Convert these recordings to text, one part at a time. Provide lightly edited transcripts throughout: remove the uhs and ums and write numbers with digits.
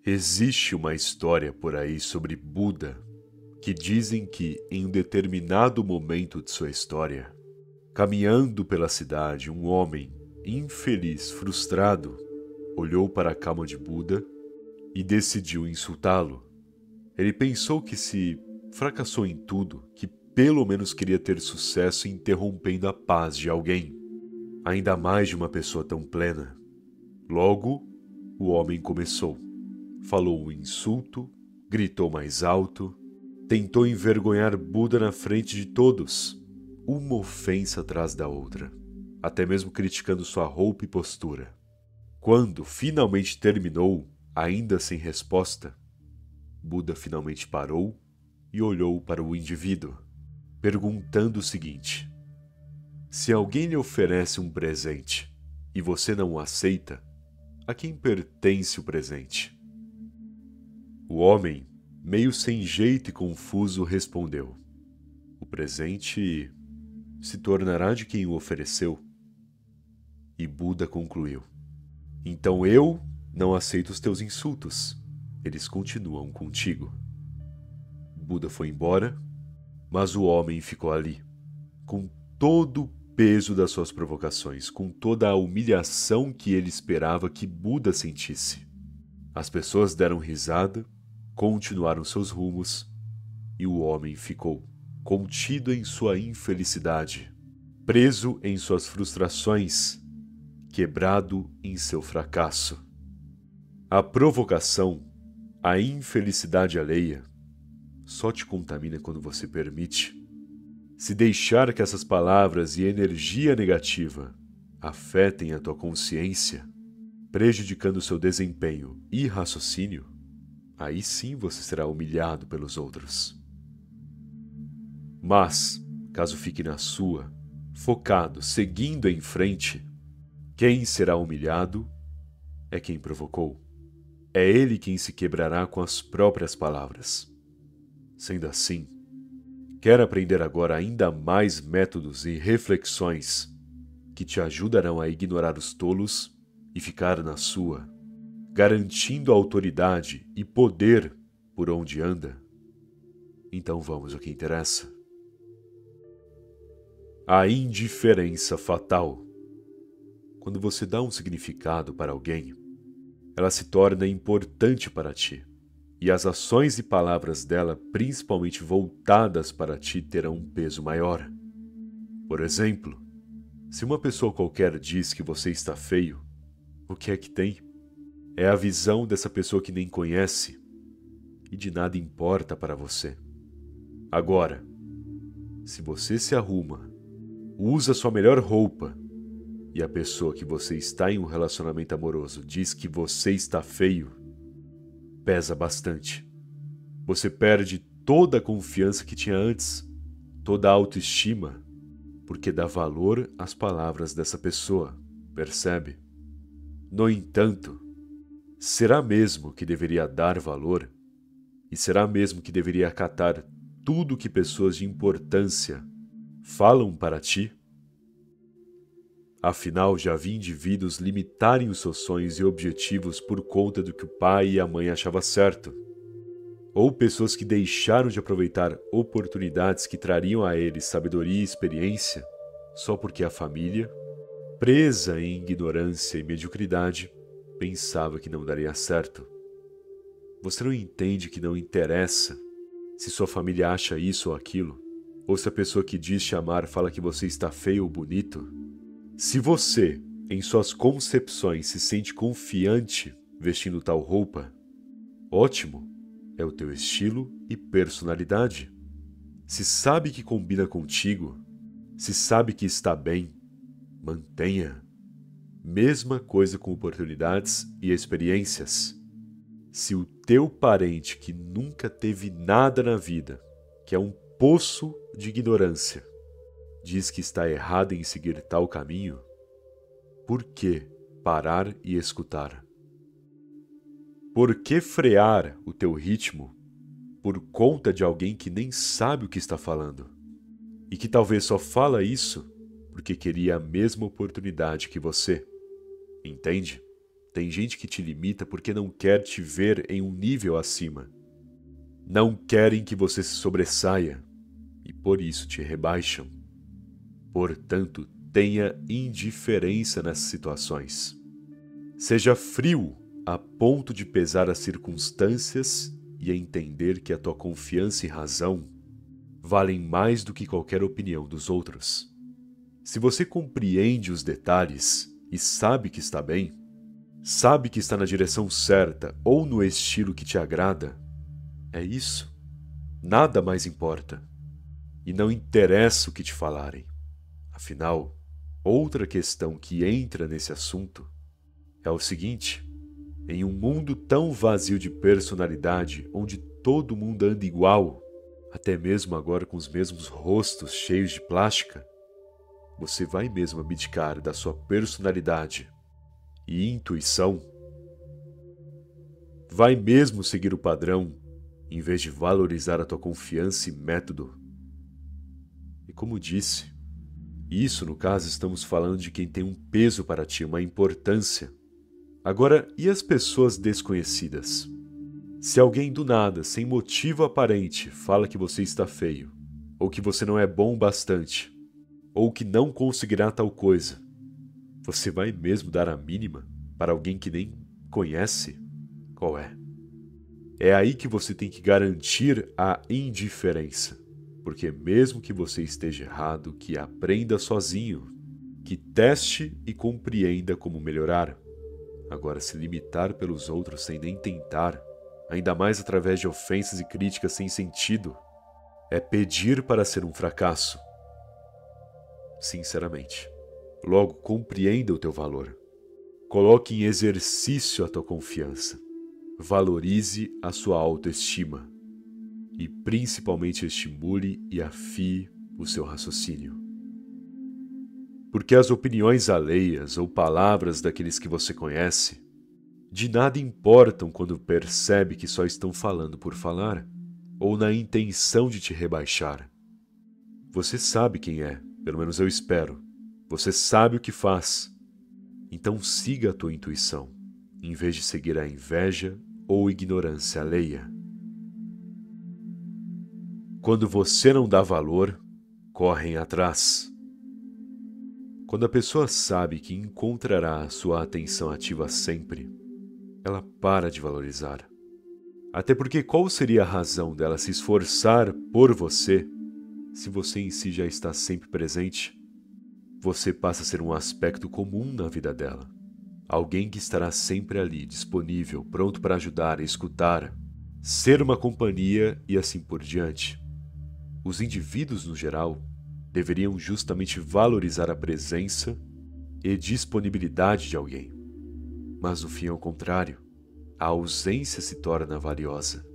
Existe uma história por aí sobre Buda que dizem que, em um determinado momento de sua história, caminhando pela cidade, um homem infeliz, frustrado, olhou para a calma de Buda e decidiu insultá-lo. Ele pensou que se fracassou em tudo, que pelo menos queria ter sucesso interrompendo a paz de alguém, ainda mais de uma pessoa tão plena. Logo, o homem começou. Falou um insulto, gritou mais alto, tentou envergonhar Buda na frente de todos, uma ofensa atrás da outra, até mesmo criticando sua roupa e postura. Quando finalmente terminou, ainda sem resposta, Buda finalmente parou e olhou para o indivíduo, perguntando o seguinte: se alguém lhe oferece um presente e você não o aceita, a quem pertence o presente? O homem, meio sem jeito e confuso, respondeu: o presente se tornará de quem o ofereceu. E Buda concluiu: então eu não aceito os teus insultos. Eles continuam contigo. Buda foi embora, mas o homem ficou ali, com todo o peso das suas provocações, com toda a humilhação que ele esperava que Buda sentisse. As pessoas deram risada, continuaram seus rumos, e o homem ficou contido em sua infelicidade, preso em suas frustrações, quebrado em seu fracasso. A provocação, a infelicidade alheia, só te contamina quando você permite. Se deixar que essas palavras e energia negativa afetem a tua consciência, prejudicando seu desempenho e raciocínio, aí sim você será humilhado pelos outros. Mas, caso fique na sua, focado, seguindo em frente, quem será humilhado é quem provocou. É ele quem se quebrará com as próprias palavras. Sendo assim, quer aprender agora ainda mais métodos e reflexões que te ajudarão a ignorar os tolos e ficar na sua, garantindo autoridade e poder por onde anda? Então vamos ao que interessa. A indiferença fatal. Quando você dá um significado para alguém, ela se torna importante para ti, e as ações e palavras dela, principalmente voltadas para ti, terão um peso maior. Por exemplo, se uma pessoa qualquer diz que você está feio, o que é que tem? É a visão dessa pessoa que nem conhece e de nada importa para você. Agora, se você se arruma, usa sua melhor roupa e a pessoa que você está em um relacionamento amoroso diz que você está feio, pesa bastante. Você perde toda a confiança que tinha antes, toda a autoestima, porque dá valor às palavras dessa pessoa, percebe? No entanto, será mesmo que deveria dar valor? E será mesmo que deveria acatar tudo que pessoas de importância falam para ti? Afinal, já vi indivíduos limitarem os seus sonhos e objetivos por conta do que o pai e a mãe achavam certo. Ou pessoas que deixaram de aproveitar oportunidades que trariam a eles sabedoria e experiência só porque a família, presa em ignorância e mediocridade, pensava que não daria certo. Você não entende que não interessa se sua família acha isso ou aquilo, ou se a pessoa que diz te amar fala que você está feio ou bonito? Se você, em suas concepções, se sente confiante vestindo tal roupa, ótimo, é o teu estilo e personalidade. Se sabe que combina contigo, se sabe que está bem, mantenha. Mesma coisa com oportunidades e experiências. Se o teu parente que nunca teve nada na vida, que é um poço de ignorância, diz que está errado em seguir tal caminho, por que parar e escutar? Por que frear o teu ritmo por conta de alguém que nem sabe o que está falando? E que talvez só fala isso porque queria a mesma oportunidade que você. Entende? tem gente que te limita porque não quer te ver em um nível acima. Não querem que você se sobressaia e por isso te rebaixam. Portanto, tenha indiferença nessas situações. Seja frio a ponto de pesar as circunstâncias e entender que a tua confiança e razão valem mais do que qualquer opinião dos outros. Se você compreende os detalhes e sabe que está bem, sabe que está na direção certa ou no estilo que te agrada, é isso. Nada mais importa. E não interessa o que te falarem. Afinal, outra questão que entra nesse assunto é o seguinte: em um mundo tão vazio de personalidade, onde todo mundo anda igual, até mesmo agora com os mesmos rostos cheios de plástica, você vai mesmo abdicar da sua personalidade e intuição? Vai mesmo seguir o padrão, em vez de valorizar a tua confiança e método? E como disse, isso no caso estamos falando de quem tem um peso para ti, uma importância. Agora, e as pessoas desconhecidas? Se alguém do nada, sem motivo aparente, fala que você está feio, ou que você não é bom o bastante, ou que não conseguirá tal coisa, você vai mesmo dar a mínima para alguém que nem conhece? Qual é? É aí que você tem que garantir a indiferença, porque mesmo que você esteja errado, que aprenda sozinho, que teste e compreenda como melhorar. Agora, se limitar pelos outros sem nem tentar, ainda mais através de ofensas e críticas sem sentido, é pedir para ser um fracasso. Sinceramente. Logo, compreenda o teu valor. Coloque em exercício a tua confiança. Valorize a sua autoestima. E principalmente estimule e afie o seu raciocínio. Porque as opiniões alheias ou palavras daqueles que você conhece de nada importam quando percebe que só estão falando por falar, ou na intenção de te rebaixar. Você sabe quem é, pelo menos eu espero. Você sabe o que faz. Então siga a tua intuição, em vez de seguir a inveja ou ignorância alheia. Quando você não dá valor, correm atrás. Quando a pessoa sabe que encontrará a sua atenção ativa sempre, ela para de valorizar. Até porque qual seria a razão dela se esforçar por você, se você em si já está sempre presente? Você passa a ser um aspecto comum na vida dela. Alguém que estará sempre ali, disponível, pronto para ajudar, escutar, ser uma companhia e assim por diante. Os indivíduos, no geral, deveriam justamente valorizar a presença e disponibilidade de alguém. Mas no fim é o contrário. A ausência se torna valiosa.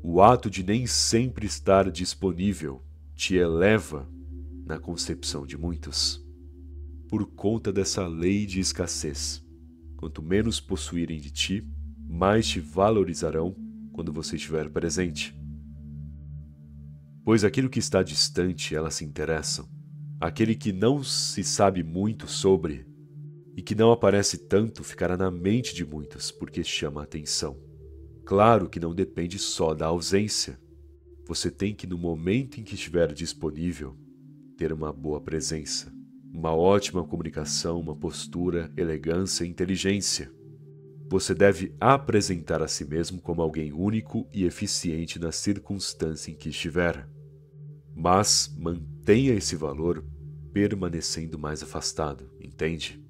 O ato de nem sempre estar disponível te eleva na concepção de muitos. Por conta dessa lei de escassez. Quanto menos possuírem de ti, mais te valorizarão quando você estiver presente. Pois aquilo que está distante, elas se interessam. Aquele que não se sabe muito sobre e que não aparece tanto ficará na mente de muitos porque chama a atenção. Claro que não depende só da ausência. Você tem que, no momento em que estiver disponível, ter uma boa presença, uma ótima comunicação, uma postura, elegância e inteligência. Você deve apresentar a si mesmo como alguém único e eficiente na circunstância em que estiver. Mas mantenha esse valor permanecendo mais afastado, entende?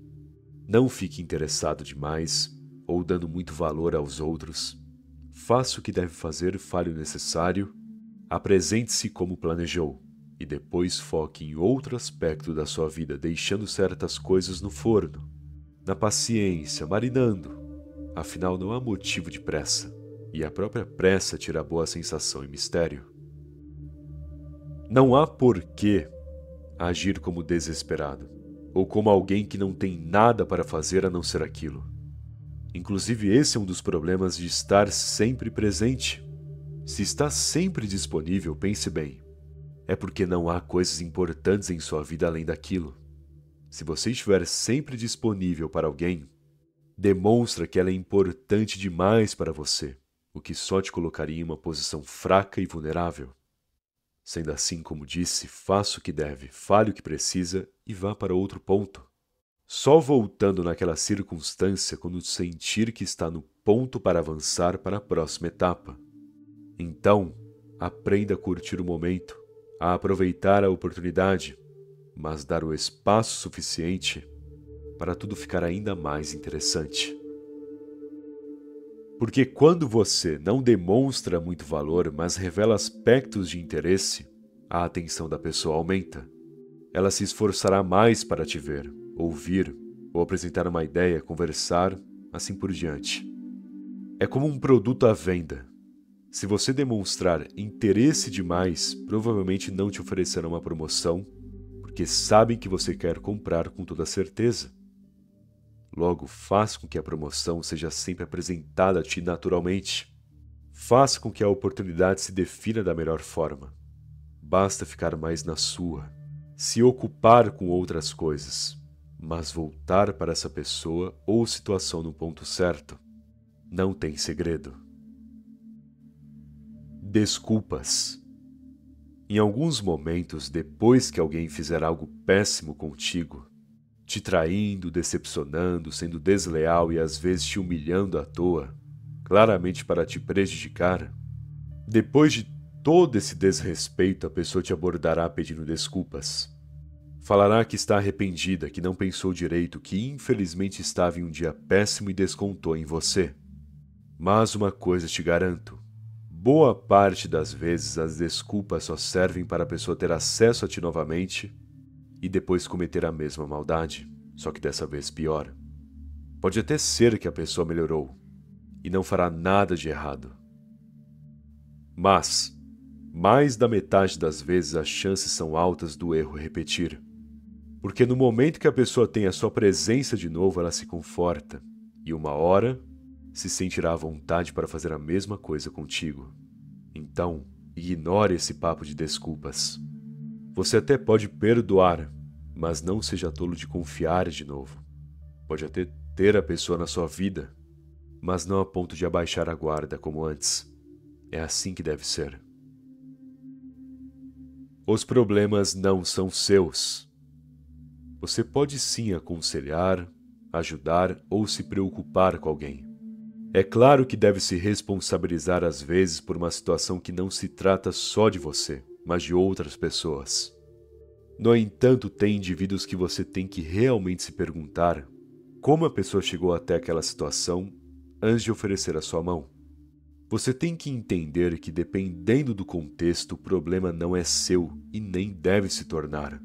Não fique interessado demais ou dando muito valor aos outros. Faça o que deve fazer, fale o necessário, apresente-se como planejou e depois foque em outro aspecto da sua vida, deixando certas coisas no forno, na paciência, marinando. Afinal, não há motivo de pressa, e a própria pressa tira boa sensação e mistério. Não há porquê agir como desesperado, ou como alguém que não tem nada para fazer a não ser aquilo. Inclusive, esse é um dos problemas de estar sempre presente. Se está sempre disponível, pense bem. É porque não há coisas importantes em sua vida além daquilo. Se você estiver sempre disponível para alguém, Demonstra que ela é importante demais para você, o que só te colocaria em uma posição fraca e vulnerável. Sendo assim, como disse, faça o que deve, fale o que precisa e vá para outro ponto. Só voltando naquela circunstância quando sentir que está no ponto para avançar para a próxima etapa. Então, aprenda a curtir o momento, a aproveitar a oportunidade, mas dar o espaço suficiente para tudo ficar ainda mais interessante. Porque quando você não demonstra muito valor, mas revela aspectos de interesse, a atenção da pessoa aumenta. Ela se esforçará mais para te ver, ouvir, ou apresentar uma ideia, conversar, assim por diante. É como um produto à venda. Se você demonstrar interesse demais, provavelmente não te oferecerão uma promoção, porque sabem que você quer comprar com toda certeza. Logo, faça com que a promoção seja sempre apresentada a ti naturalmente. Faça com que a oportunidade se defina da melhor forma. Basta ficar mais na sua, se ocupar com outras coisas, mas voltar para essa pessoa ou situação no ponto certo. Não tem segredo. Desculpas. Em alguns momentos, depois que alguém fizer algo péssimo contigo, te traindo, decepcionando, sendo desleal e às vezes te humilhando à toa, claramente para te prejudicar, depois de todo esse desrespeito, a pessoa te abordará pedindo desculpas. Falará que está arrependida, que não pensou direito, que infelizmente estava em um dia péssimo e descontou em você. Mas uma coisa te garanto: boa parte das vezes as desculpas só servem para a pessoa ter acesso a ti novamente e depois cometer a mesma maldade, só que dessa vez pior. Pode até ser que a pessoa melhorou e não fará nada de errado. Mas, mais da metade das vezes as chances são altas do erro repetir. Porque no momento que a pessoa tem a sua presença de novo, ela se conforta e uma hora se sentirá à vontade para fazer a mesma coisa contigo. Então, ignore esse papo de desculpas. Você até pode perdoar, mas não seja tolo de confiar de novo. Pode até ter a pessoa na sua vida, mas não a ponto de abaixar a guarda como antes. É assim que deve ser. Os problemas não são seus. Você pode sim aconselhar, ajudar ou se preocupar com alguém. É claro que deve se responsabilizar às vezes por uma situação que não se trata só de você, mas de outras pessoas. No entanto, tem indivíduos que você tem que realmente se perguntar como a pessoa chegou até aquela situação antes de oferecer a sua mão. Você tem que entender que, dependendo do contexto, o problema não é seu e nem deve se tornar.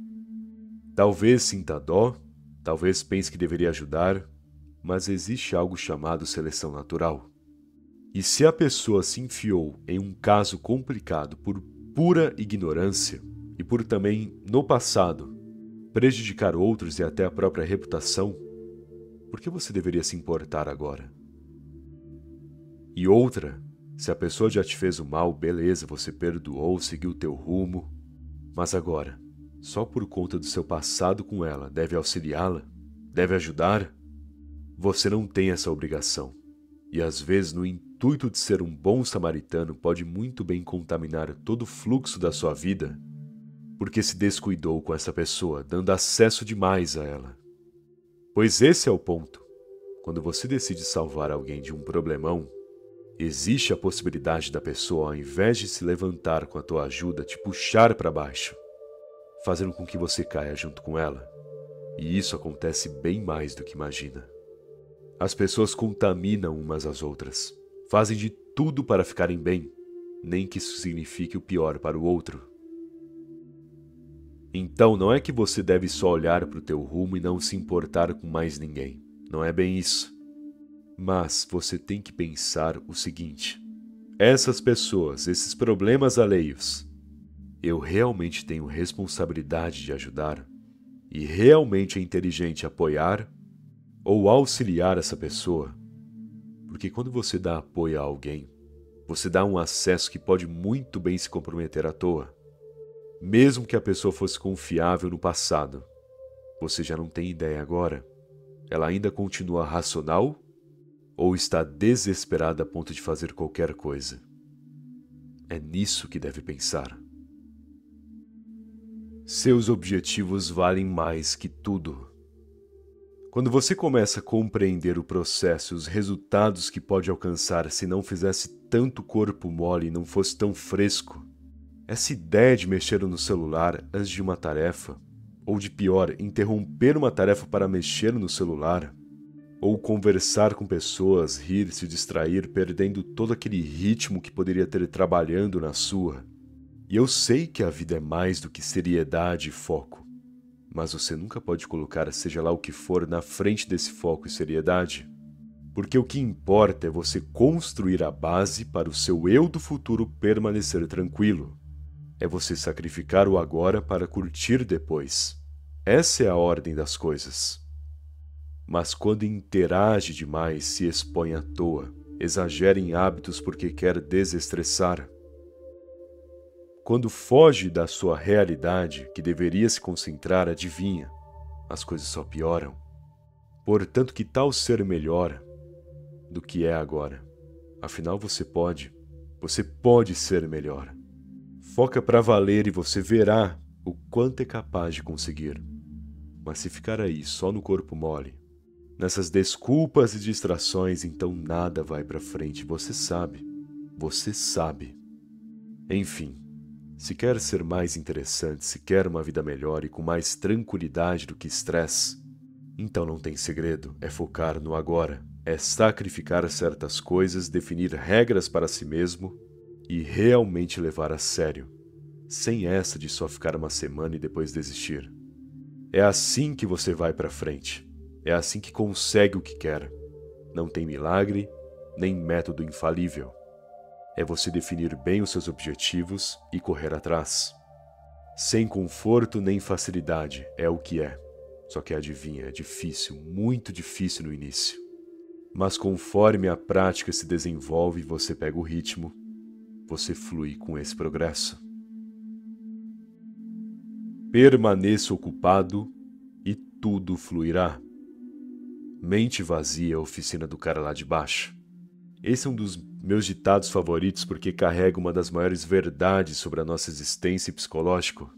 Talvez sinta dó, talvez pense que deveria ajudar, mas existe algo chamado seleção natural. E se a pessoa se enfiou em um caso complicado por pura ignorância e por também, no passado, prejudicar outros e até a própria reputação, por que você deveria se importar agora? E outra, se a pessoa já te fez o mal, beleza, você perdoou, seguiu o teu rumo, mas agora, só por conta do seu passado com ela, deve auxiliá-la? Deve ajudar? Você não tem essa obrigação. E às vezes, no intuito de ser um bom samaritano, pode muito bem contaminar todo o fluxo da sua vida, porque se descuidou com essa pessoa, dando acesso demais a ela. Pois esse é o ponto. Quando você decide salvar alguém de um problemão, existe a possibilidade da pessoa, ao invés de se levantar com a tua ajuda, te puxar para baixo, fazendo com que você caia junto com ela. E isso acontece bem mais do que imagina. As pessoas contaminam umas às outras, fazem de tudo para ficarem bem, nem que isso signifique o pior para o outro. Então não é que você deve só olhar para o teu rumo e não se importar com mais ninguém. Não é bem isso. Mas você tem que pensar o seguinte: essas pessoas, esses problemas alheios, eu realmente tenho responsabilidade de ajudar? E realmente é inteligente apoiar ou auxiliar essa pessoa? Porque quando você dá apoio a alguém, você dá um acesso que pode muito bem se comprometer à toa. Mesmo que a pessoa fosse confiável no passado, você já não tem ideia agora. Ela ainda continua racional ou está desesperada a ponto de fazer qualquer coisa? É nisso que deve pensar. Seus objetivos valem mais que tudo. Quando você começa a compreender o processo e os resultados que pode alcançar se não fizesse tanto corpo mole e não fosse tão fresco, essa ideia de mexer no celular antes de uma tarefa, ou de pior, interromper uma tarefa para mexer no celular, ou conversar com pessoas, rir, se distrair, perdendo todo aquele ritmo que poderia ter trabalhando na sua. E eu sei que a vida é mais do que seriedade e foco, mas você nunca pode colocar seja lá o que for na frente desse foco e seriedade, porque o que importa é você construir a base para o seu eu do futuro permanecer tranquilo. É você sacrificar o agora para curtir depois. Essa é a ordem das coisas. Mas quando interage demais, se expõe à toa, exagera em hábitos porque quer desestressar. Quando foge da sua realidade, que deveria se concentrar, adivinha, as coisas só pioram. Portanto, que tal ser melhor do que é agora? Afinal, você pode ser melhor. Foca para valer e você verá o quanto é capaz de conseguir. Mas se ficar aí só no corpo mole, nessas desculpas e distrações, então nada vai para frente, você sabe. Enfim, se quer ser mais interessante, se quer uma vida melhor e com mais tranquilidade do que estresse, então não tem segredo, é focar no agora, é sacrificar certas coisas, definir regras para si mesmo e realmente levar a sério, sem essa de só ficar uma semana e depois desistir. É assim que você vai para frente. É assim que consegue o que quer. Não tem milagre, nem método infalível. É você definir bem os seus objetivos e correr atrás. Sem conforto nem facilidade, é o que é. Só que adivinha, é difícil, muito difícil no início. Mas conforme a prática se desenvolve e você pega o ritmo, você flui com esse progresso. Permaneça ocupado e tudo fluirá. Mente vazia, oficina do cara lá de baixo. Esse é um dos meus ditados favoritos porque carrega uma das maiores verdades sobre a nossa existência e psicológico.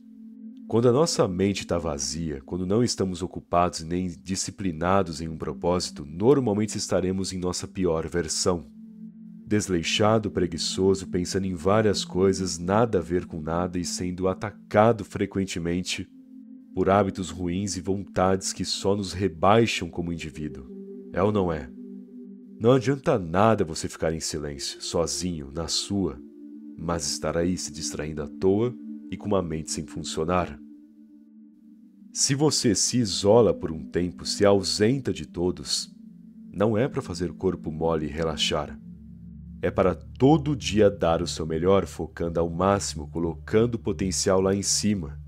Quando a nossa mente está vazia, quando não estamos ocupados nem disciplinados em um propósito, normalmente estaremos em nossa pior versão. Desleixado, preguiçoso, pensando em várias coisas, nada a ver com nada e sendo atacado frequentemente por hábitos ruins e vontades que só nos rebaixam como indivíduo. É ou não é? Não adianta nada você ficar em silêncio, sozinho, na sua, mas estar aí se distraindo à toa e com uma mente sem funcionar. Se você se isola por um tempo, se ausenta de todos, não é para fazer corpo mole e relaxar. É para todo dia dar o seu melhor, focando ao máximo, colocando o potencial lá em cima.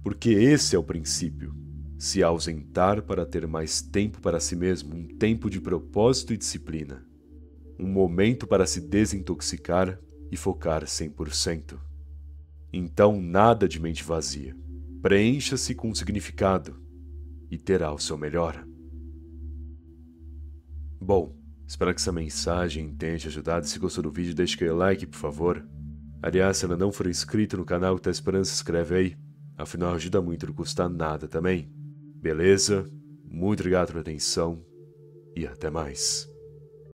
Porque esse é o princípio. Se ausentar para ter mais tempo para si mesmo, um tempo de propósito e disciplina. Um momento para se desintoxicar e focar 100%. Então nada de mente vazia. Preencha-se com significado e terá o seu melhor. Bom, espero que essa mensagem tenha te ajudado. Se gostou do vídeo, deixe aquele like, por favor. Aliás, se ainda não for inscrito no canal que está esperando, se inscreve aí. Afinal, ajuda muito, não custa nada também. Beleza? Muito obrigado pela atenção e até mais.